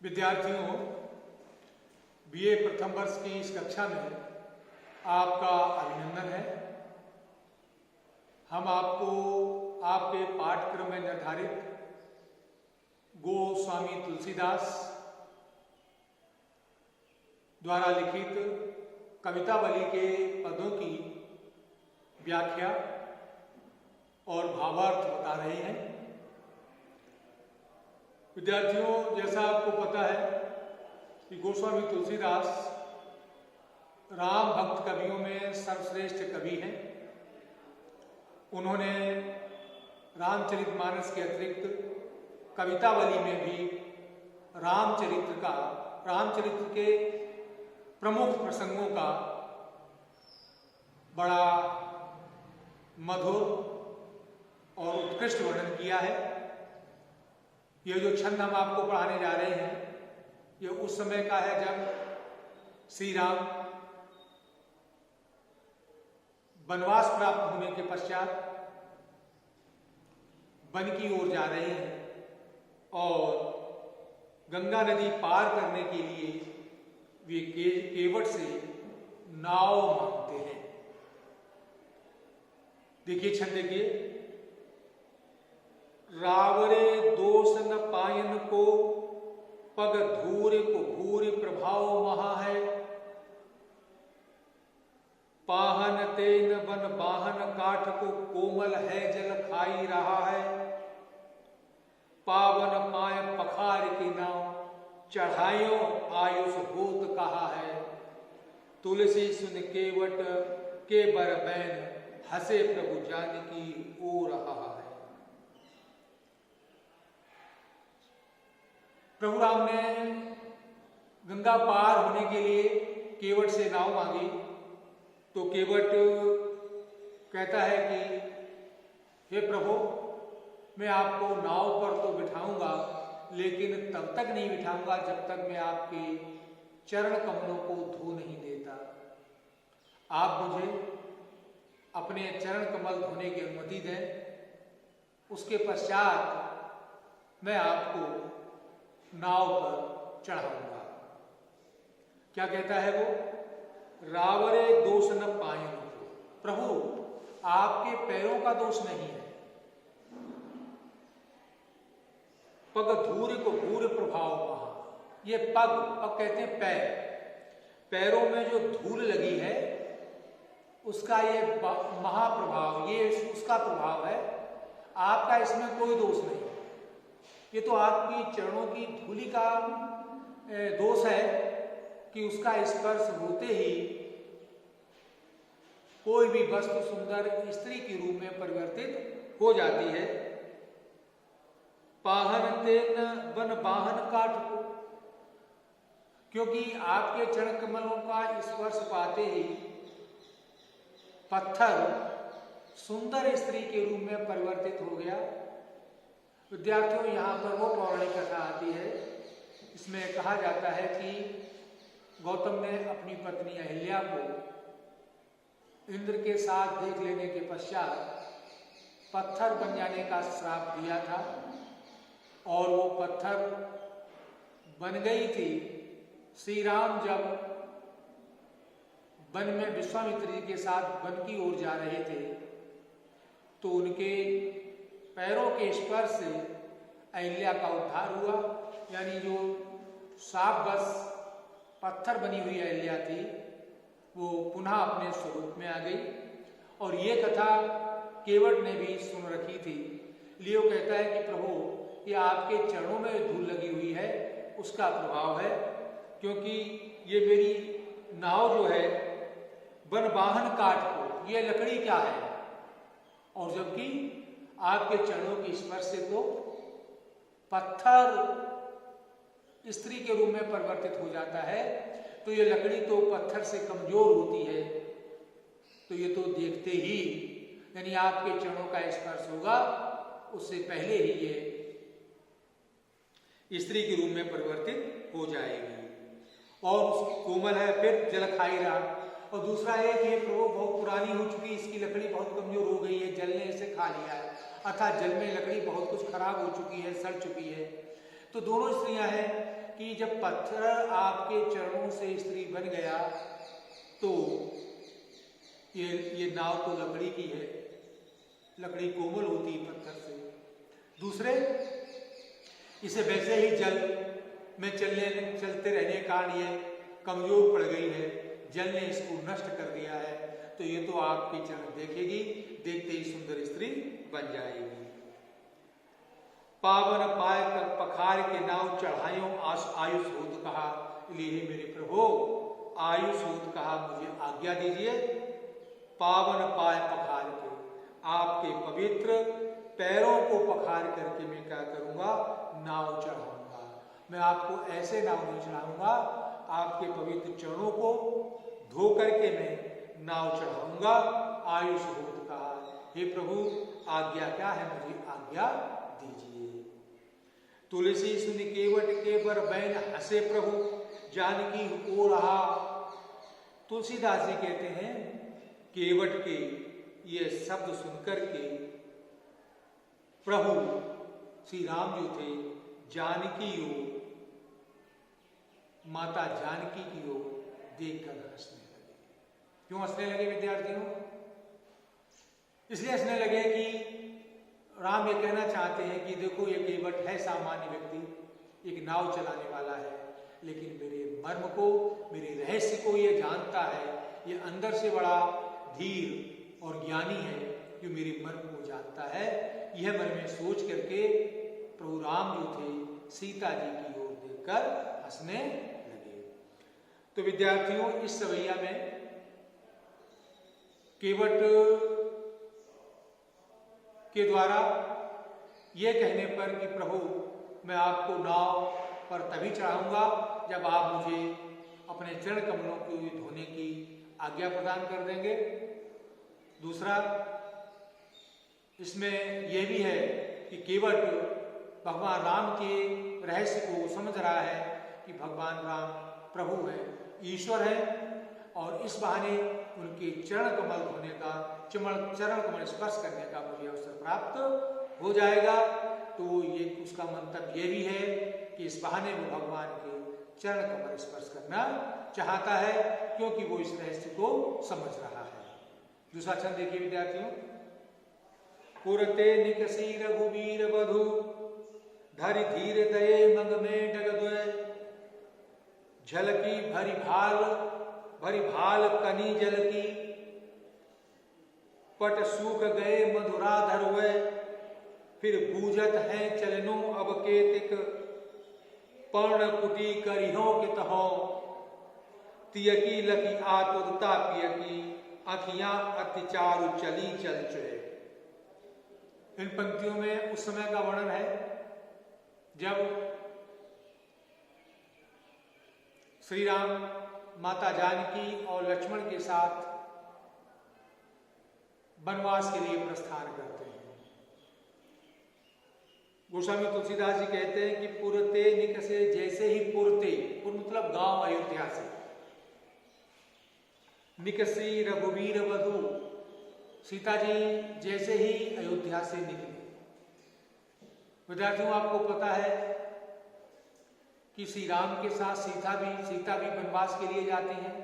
विद्यार्थियों, बीए प्रथम वर्ष की इस कक्षा में आपका अभिनंदन है। हम आपको आपके पाठ्यक्रम में निर्धारित गोस्वामी तुलसीदास द्वारा लिखित कवितावली के पदों की व्याख्या और भावार्थ बता रहे हैं। विद्यार्थियों, जैसा आपको पता है कि गोस्वामी तुलसीदास राम भक्त कवियों में सर्वश्रेष्ठ कवि हैं। उन्होंने रामचरितमानस के अतिरिक्त कवितावली में भी रामचरित्र के प्रमुख प्रसंगों का बड़ा मधुर और उत्कृष्ट वर्णन किया है। यह जो छंद हम आपको पढ़ाने जा रहे हैं, यह उस समय का है जब श्री राम वनवास प्राप्त होने के पश्चात वन की ओर जा रहे हैं और गंगा नदी पार करने के लिए वे केवट से नाव मांगते हैं। देखिए छंद, देखिए। रावरे दोष न पायन को पग धूर को भूर प्रभाव महा है। पाहन तेन बन बाहन काठ को कोमल है जल खाई रहा है। पावन पाय पखार की नाव चढ़ायो आयुष होत कहा है। तुलसी सुन केवट के बर बैन हसे प्रभु जानकी ओ रहा है। प्रभु राम ने गंगा पार होने के लिए केवट से नाव मांगी, तो केवट कहता है कि हे प्रभु, मैं आपको नाव पर तो बिठाऊंगा, लेकिन तब तक नहीं बिठाऊंगा जब तक मैं आपके चरण कमलों को धो नहीं देता। आप मुझे अपने चरण कमल धोने की अनुमति दें, उसके पश्चात मैं आपको नाव पर चढ़ाऊंगा। क्या कहता है वो? रावरे दोष न पायन। प्रभु, आपके पैरों का दोष नहीं है। पग धूर को भूर प्रभाव कहा। ये पग कहते हैं पैर। पैरों में जो धूल लगी है उसका ये महाप्रभाव, ये उसका प्रभाव है। आपका इसमें कोई दोष नहीं। ये तो आपकी चरणों की धूलि का दोष है कि उसका स्पर्श होते ही कोई भी वस्तु सुंदर स्त्री के रूप में परिवर्तित हो जाती है। पाहन तेन बन बाहन काठ को, क्योंकि आपके चरण कमलों का स्पर्श पाते ही पत्थर सुंदर स्त्री के रूप में परिवर्तित हो गया। विद्यार्थियों, यहाँ पर वो पौराणिक कथा आती है, इसमें कहा जाता है कि गौतम ने अपनी पत्नी अहिल्या को इंद्र के साथ देख लेने के पश्चात पत्थर बन जाने का श्राप दिया था और वो पत्थर बन गई थी। श्री राम जब वन में विश्वामित्र जी के साथ वन की ओर जा रहे थे तो उनके पैरों के स्पर्श से अहिल्या का उद्धार हुआ, यानी जो शापवश पत्थर बनी हुई अहिल्या थी वो पुनः अपने स्वरूप में आ गई। और ये कथा केवट ने भी सुन रखी थी, इसलिए वो कहता है कि प्रभु, ये आपके चरणों में धूल लगी हुई है, उसका प्रभाव है, क्योंकि ये मेरी नाव जो है वन वाहन काठ को, ये लकड़ी क्या है, और जबकि आपके चरणों के स्पर्श से तो पत्थर स्त्री के रूप में परिवर्तित हो जाता है, तो ये लकड़ी तो पत्थर से कमजोर होती है, तो ये तो देखते ही, यानी आपके चरणों का स्पर्श होगा उससे पहले ही ये स्त्री के रूप में परिवर्तित हो जाएगी और उसकी कोमल है, फिर जल खाई रहा। और दूसरा है कि ये प्रभु बहुत पुरानी हो चुकी, इसकी लकड़ी बहुत कमजोर हो गई है, जल ने इसे खा लिया है, अर्थात जल में लकड़ी बहुत कुछ खराब हो चुकी है, सड़ चुकी है। तो दोनों स्त्रियां हैं, कि जब पत्थर आपके चरणों से स्त्री बन गया तो ये नाव तो लकड़ी की है, लकड़ी कोमल होती है पत्थर से। दूसरे, इसे वैसे ही जल में चलते रहने के कारण ये कमजोर पड़ गई है, जल ने इसको नष्ट कर दिया है, तो ये तो आपके चरण देखेगी, देखते ही सुंदर स्त्री बन जाएगी। पावन पाय पखार के नाव चढ़ायो आयुष होत कहा, लिए मेरे प्रभु आयुष होत कहा, मुझे आज्ञा दीजिए पावन पाय पखार के, आपके पवित्र पैरों को पखार करके मैं क्या करूंगा, नाव चढ़ाऊंगा। मैं आपको ऐसे नाव नहीं चढ़ाऊंगा, आपके पवित्र चरणों को धो करके मैं नाव चढ़ाऊंगा। आयुष होत कहा, हे प्रभु आज्ञा क्या है, मुझे आज्ञा दीजिए। तुलसी सुन केवट के बर बैन हंसे प्रभु, जानकी ओ रहा। तुलसीदास जी कहते हैं केवट के ये शब्द सुनकर के प्रभु श्री राम जो थे जानकी ओर, माता जानकी की ओर देखकर हंसने लगे। क्यों हंसने लगे विद्यार्थियों? इसलिए हंसने लगे कि राम ये कहना चाहते हैं कि देखो ये केवट है सामान्य व्यक्ति, एक नाव चलाने वाला है, लेकिन मेरे मर्म को, मेरे रहस्य को ये जानता है, ये अंदर से बड़ा धीर और ज्ञानी है, जो मेरे मर्म को जानता है। यह मन में सोच करके प्रभु राम जो थे सीता जी की ओर देखकर हंसने लगे। तो विद्यार्थियों, इस सवैया में केवट के द्वारा यह कहने पर कि प्रभु मैं आपको नाव पर तभी चढ़ाऊंगा जब आप मुझे अपने चरण कमलों को धोने की आज्ञा प्रदान कर देंगे। दूसरा, इसमें यह भी है कि केवट भगवान राम के रहस्य को समझ रहा है कि भगवान राम प्रभु है, ईश्वर है, और इस बहाने उनके चरण कमल धोने का, चरण कमल स्पर्श करने का मुझे अवसर प्राप्त हो जाएगा। तो ये उसका मंतव्य ये भी है कि इस बहाने वो भगवान के चरण कमल स्पर्श करना चाहता है, क्योंकि वो इस रहस्य को समझ रहा है। दूसरा छंद देखिए विद्यार्थियों, पुरते निकसी रघुवीर बधु, धरि धीर दये मग में डगद्वय, झलकी भरी भाल कनी जल की, पट सूख गए मधुराधर वै, फिर बूझत हैं चलनो अब केतिक, पर्ण कुटी करिहो के तहो, तियकी लकी आतुरता पियकी, अखियां अतिचारु चली चल चुए। इन पंक्तियों में उस समय का वर्णन है जब श्री राम माता जानकी और लक्ष्मण के साथ वनवास के लिए प्रस्थान करते हैं। गोस्वामी तुलसीदास जी कहते हैं कि पुरते निकसे, जैसे ही पुरते, पुर मतलब गांव अयोध्या से, निकसी रघुवीर वधु, सीता जी जैसे ही अयोध्या से निकली। विद्यार्थियों, आपको पता है कि श्री राम के साथ सीता भी वनवास के लिए जाती हैं।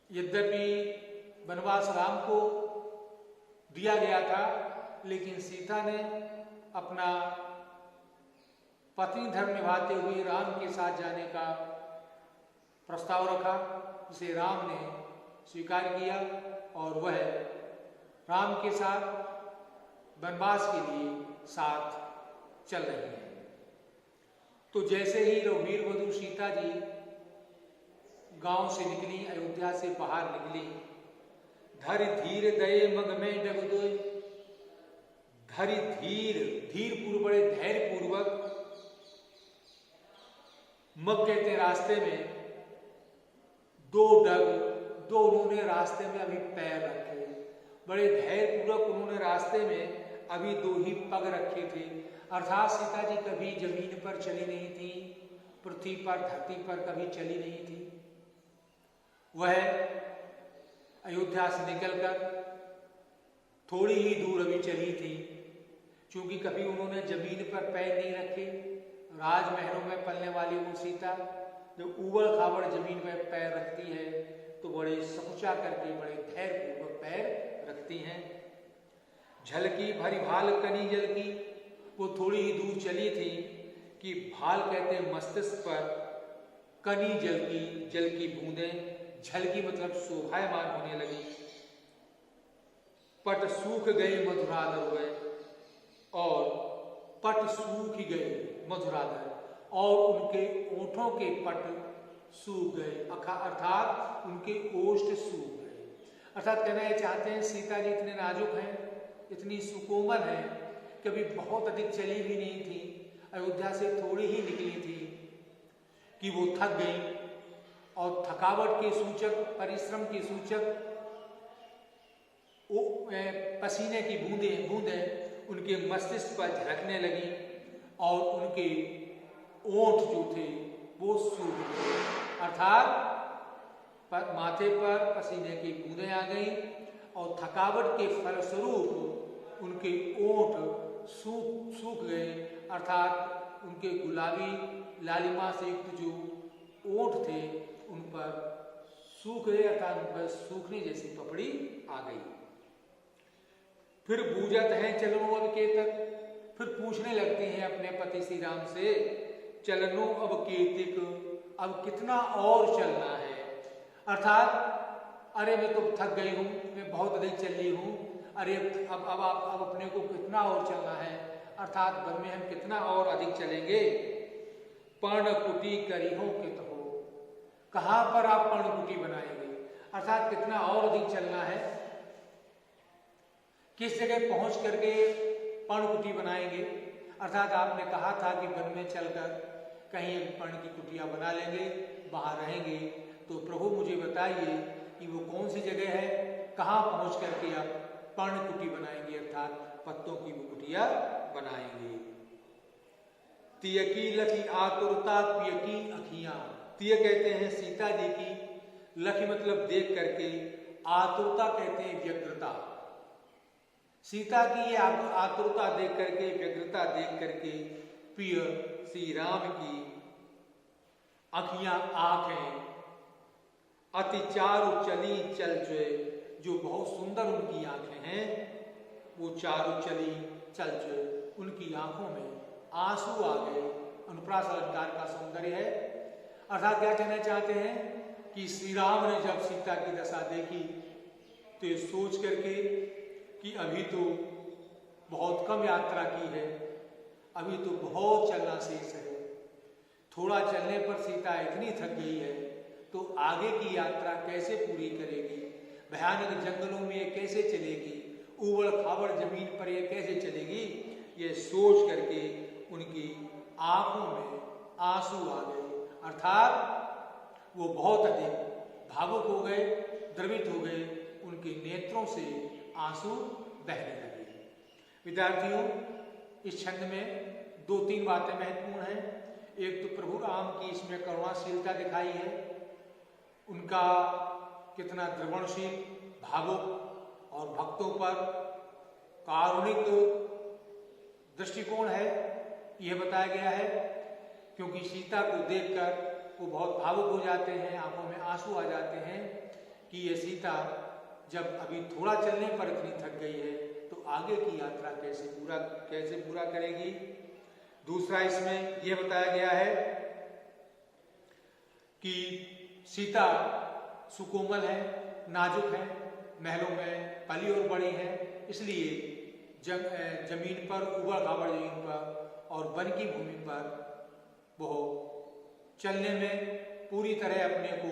यद्यपि वनवास राम को दिया गया था, लेकिन सीता ने अपना पत्नी धर्म निभाते हुए राम के साथ जाने का प्रस्ताव रखा, जिसे राम ने स्वीकार किया और वह राम के साथ वनवास के लिए साथ चल रही है। तो जैसे ही रघुवीर वधु सीता जी गांव से निकली, अयोध्या से बाहर निकली, धरि धीर दये मग में डगदोय, धरि धीर पूर्व, बड़े धैर्य पूर्वक, मग कहते रास्ते में, दो उन्होंने रास्ते में अभी पैर रखे, बड़े धैर्य पूर्वक उन्होंने रास्ते में अभी 2 ही पग रखे थे। अर्थात सीता जी कभी जमीन पर चली नहीं थी, पृथ्वी पर, धरती पर कभी चली नहीं थी। वह अयोध्या से निकलकर थोड़ी ही दूर अभी चली थी, क्योंकि कभी उन्होंने जमीन पर पैर नहीं रखे, राजमहलों में पलने वाली वो सीता जब ऊबड़ खाबड़ जमीन में पैर रखती है तो बड़े सकुचा करके बड़े धैर्यपूर्वक पैर रखती हैं। झलकी भरी भाल कनी जल की, वो थोड़ी ही दूर चली थी कि भाल कहते हैं मस्तिष्क पर, कनी जल की बूंदें, झलकी मतलब शोभायमान होने लगी। पट सूख गए मधुराधर हुए, और पट सूख गए मधुराधर, और उनके ओठों के पट सूख गए, अर्थात उनके ओष्ठ सूख गए। अर्थात कहना ये चाहते हैं सीता जी इतने नाजुक हैं, इतनी सुकोमल हैं, कभी बहुत अधिक चली भी नहीं थी, अयोध्या से थोड़ी ही निकली थी कि वो थक गई, और थकावट के सूचक, परिश्रम के सूचक पसीने की बूंदें उनके मस्तिष्क पर झलकने लगी, और उनके ओंठ जो थे वो सूख गए, अर्थात माथे पर पसीने की बूंदें आ गई, और थकावट के फलस्वरूप उनके ओंठ सूख गए, अर्थात उनके गुलाबी लालिमा से युक्त जो ओंठ थे उन पर सूख गए, अर्थात उन पर सूखने जैसी पपड़ी आ गई। फिर बूझत हैं चलनो अब केतक, फिर पूछने लगती हैं अपने पति श्री राम से, चलनो अब केतिक, अब कितना और चलना है। अर्थात अरे मैं तो थक गई हूँ, मैं बहुत अधिक चली हूँ, अरे अब अपने को कितना और चलना है, अर्थात वन में हम कितना और अधिक चलेंगे। पर्णकुटी करिहो कित हो, कहाँ पर आप पर्णकुटी बनाएंगे, अर्थात कितना और अधिक चलना है, किस जगह पहुंच करके पर्णकुटी बनाएंगे। अर्थात आपने कहा था कि वन में चलकर कहीं पर्ण की कुटिया बना लेंगे, वहां रहेंगे, तो प्रभु मुझे बताइए कि वो कौन सी जगह है, कहाँ पहुंच करके आप पर्ण कुटी बनाएंगे, अर्थात पत्तों की वो कुटिया बनाएंगे। तियकी लखी आतुरता पियकी अखियां, तिय कहते हैं सीता जी की, लखी मतलब देख करके, आतुरता कहते हैं व्यग्रता। सीता की ये आतुरता देख करके, व्यग्रता देख करके, प्रिय श्री राम की अखियां, आंखें, अति चारु चली चल चुए, जो बहुत सुंदर उनकी आंखें हैं, वो चारु चली चल चुए, उनकी आंखों में आंसू आ गए। अनुप्रास अलंकार का सौंदर्य है, अर्थात क्या कहना चाहते हैं कि श्री राम ने जब सीता की दशा देखी तो ये सोच करके कि अभी तो बहुत कम यात्रा की है, अभी तो बहुत चलना शेष है, थोड़ा चलने पर सीता इतनी थक गई है तो आगे की यात्रा कैसे पूरी करेगी, भयानक जंगलों में ये कैसे चलेगी, ऊबड़ खाबड़ जमीन पर ये कैसे चलेगी, ये सोच करके उनकी आंखों में आंसू आ गए, अर्थात वो बहुत अधिक भावुक हो गए, द्रवित हो गए, उनके नेत्रों से आंसू बहने लगे। विद्यार्थियों, इस छंद में दो तीन बातें महत्वपूर्ण हैं। एक तो प्रभु राम की इसमें करुणाशीलता दिखाई है, उनका कितना द्रवणशील, भावुक और भक्तों पर कारुणिक दृष्टिकोण है, यह बताया गया है। क्योंकि सीता को देखकर वो बहुत भावुक हो जाते हैं, आंखों में आंसू आ जाते हैं कि ये सीता जब अभी थोड़ा चलने पर इतनी थक गई है तो आगे की यात्रा कैसे पूरा करेगी। दूसरा इसमें यह बताया गया है कि सीता सुकोमल है, नाजुक है, महलों में पली और बड़ी है, इसलिए जमीन पर, उबड़ खाबड़ जमीन पर और वन की भूमि पर वो चलने में पूरी तरह अपने को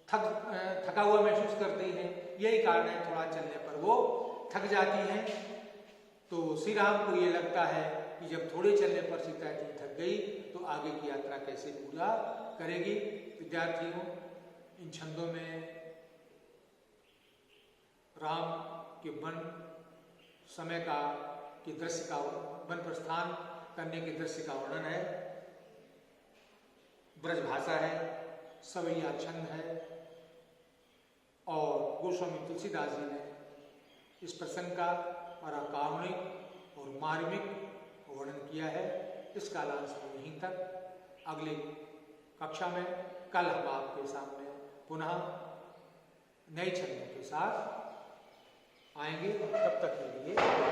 थका हुआ महसूस करती हैं। यही कारण है थोड़ा चलने पर वो थक जाती हैं। तो श्री राम को ये लगता है कि जब थोड़े चलने पर सीता इतनी थक गई तो आगे की यात्रा कैसे पूरा करेगी। विद्यार्थियों, इन छंदों में राम के वन समय का के दृश्य का, वन प्रस्थान करने के दृश्य का वर्णन है, ब्रजभाषा है, सवैया छंद है, और गोस्वामी तुलसीदास जी ने इस प्रसंग का बड़ा कारुणिक और मार्मिक वर्णन किया है। इस कालांश में यहीं तक। अगली कक्षा में कल हम आपके सामने पुनः नए छंदों के साथ आएंगे। तब तक के लिए